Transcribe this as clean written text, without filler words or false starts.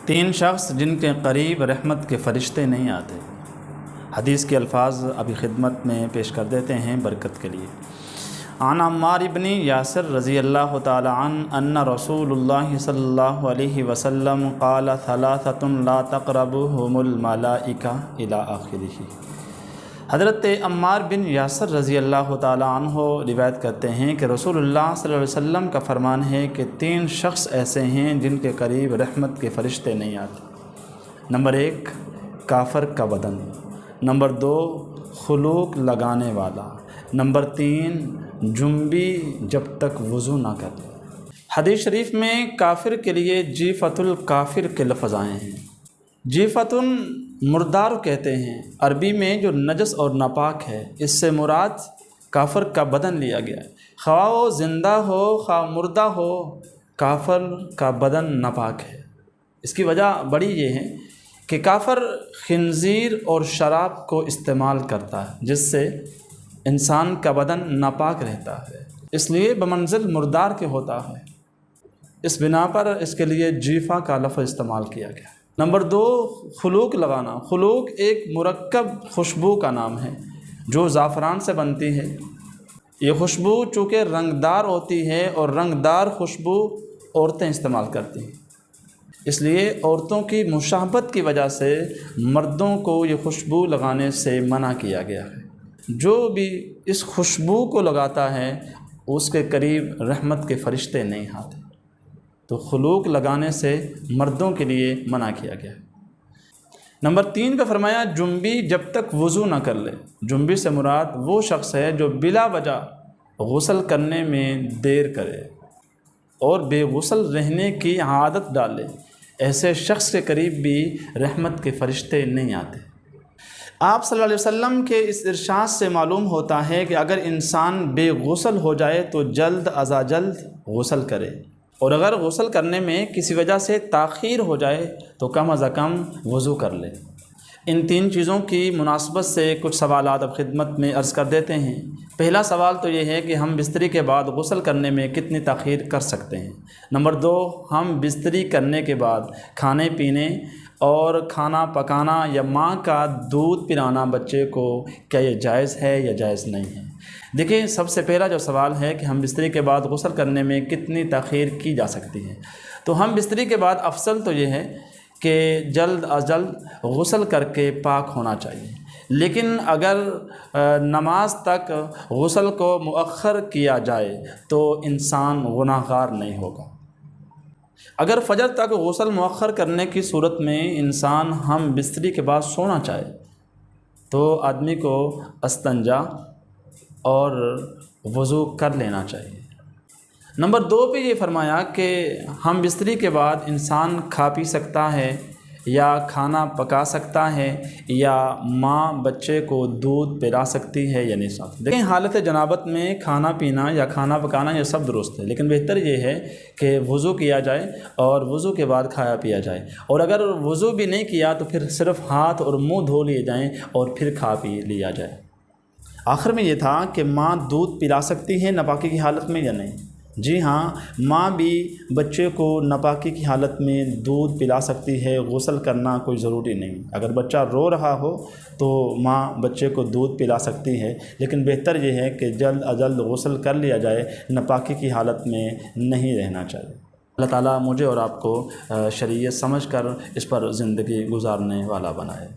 تین شخص جن کے قریب رحمت کے فرشتے نہیں آتے۔ حدیث کے الفاظ ابھی خدمت میں پیش کر دیتے ہیں برکت کے لیے۔ عن عمار بن یاسر رضی اللہ تعالی عنہ ان رسول اللہ صلی اللہ علیہ وسلم قال ثلاثۃ لا تقربهم الملائکہ الی آخرہ۔ حضرت عمار بن یاسر رضی اللہ تعالیٰ عنہ روایت کرتے ہیں کہ رسول اللہ صلی اللہ علیہ وسلم کا فرمان ہے کہ تین شخص ایسے ہیں جن کے قریب رحمت کے فرشتے نہیں آتے۔ نمبر 1 کافر کا بدن، نمبر 2 خلوق لگانے والا، نمبر 3 جنبی جب تک وضو نہ کر لے۔ حدیث شریف میں کافر کے لیے جیفت الکافر کے لفظ آئے ہیں۔ جیفت مردار کہتے ہیں عربی میں جو نجس اور ناپاک ہے، اس سے مراد کافر کا بدن لیا گیا ہے۔ خواہ وہ زندہ ہو خواہ مردہ ہو، کافر کا بدن ناپاک ہے۔ اس کی وجہ بڑی یہ ہے کہ کافر خنزیر اور شراب کو استعمال کرتا ہے، جس سے انسان کا بدن ناپاک رہتا ہے، اس لیے بمنزل مردار کے ہوتا ہے۔ اس بنا پر اس کے لیے جیفا کا لفظ استعمال کیا گیا۔ نمبر 2 خلوق لگانا۔ خلوق ایک مرکب خوشبو کا نام ہے جو زعفران سے بنتی ہے۔ یہ خوشبو چونکہ رنگدار ہوتی ہے اور رنگدار خوشبو عورتیں استعمال کرتی ہیں، اس لیے عورتوں کی مشابہت کی وجہ سے مردوں کو یہ خوشبو لگانے سے منع کیا گیا ہے۔ جو بھی اس خوشبو کو لگاتا ہے اس کے قریب رحمت کے فرشتے نہیں آتے، تو خلوق لگانے سے مردوں کے لیے منع کیا گیا۔ نمبر 3 کا فرمایا جنبی جب تک وضو نہ کر لے۔ جنبی سے مراد وہ شخص ہے جو بلا وجہ غسل کرنے میں دیر کرے اور بے غسل رہنے کی عادت ڈالے، ایسے شخص کے قریب بھی رحمت کے فرشتے نہیں آتے۔ آپ صلی اللہ علیہ وسلم کے اس ارشاد سے معلوم ہوتا ہے کہ اگر انسان بے غسل ہو جائے تو جلد ازا جلد غسل کرے، اور اگر غسل کرنے میں کسی وجہ سے تاخیر ہو جائے تو کم از کم وضو کر لے۔ ان 3 چیزوں کی مناسبت سے کچھ سوالات اب خدمت میں عرض کر دیتے ہیں۔ پہلا سوال تو یہ ہے کہ ہم بستری کے بعد غسل کرنے میں کتنی تاخیر کر سکتے ہیں۔ نمبر 2 ہم بستری کرنے کے بعد کھانے پینے اور کھانا پکانا یا ماں کا دودھ پلانا بچے کو، کیا یہ جائز ہے یا جائز نہیں ہے؟ دیکھیں، سب سے پہلا جو سوال ہے کہ ہم بستری کے بعد غسل کرنے میں کتنی تاخیر کی جا سکتی ہے، تو ہم بستری کے بعد افضل تو یہ ہے کہ جلد از جلد غسل کر کے پاک ہونا چاہیے، لیکن اگر نماز تک غسل کو مؤخر کیا جائے تو انسان گناہ گار نہیں ہوگا۔ اگر فجر تک غسل مؤخر کرنے کی صورت میں انسان ہم بستری کے بعد سونا چاہے تو آدمی کو استنجا اور وضو کر لینا چاہیے۔ نمبر 2 پہ یہ فرمایا کہ ہم بستری کے بعد انسان کھا پی سکتا ہے یا کھانا پکا سکتا ہے یا ماں بچے کو دودھ پلا سکتی ہے یا نہیں سکتی۔ دیکھیں، حالت جنابت میں کھانا پینا یا کھانا پکانا یہ سب درست ہے، لیکن بہتر یہ ہے کہ وضو کیا جائے اور وضو کے بعد کھایا پیا جائے، اور اگر وضو بھی نہیں کیا تو پھر صرف ہاتھ اور منہ دھو لیے جائیں اور پھر کھا پی لیا جائے۔ آخر میں یہ تھا کہ ماں دودھ پلا سکتی ہے ناپاکی کی حالت میں یا نہیں؟ جی ہاں، ماں بھی بچے کو ناپاکی کی حالت میں دودھ پلا سکتی ہے، غسل کرنا کوئی ضروری نہیں۔ اگر بچہ رو رہا ہو تو ماں بچے کو دودھ پلا سکتی ہے، لیکن بہتر یہ ہے کہ جلد از جلد غسل کر لیا جائے، ناپاکی کی حالت میں نہیں رہنا چاہیے۔ اللہ تعالیٰ مجھے اور آپ کو شریعت سمجھ کر اس پر زندگی گزارنے والا بنائے۔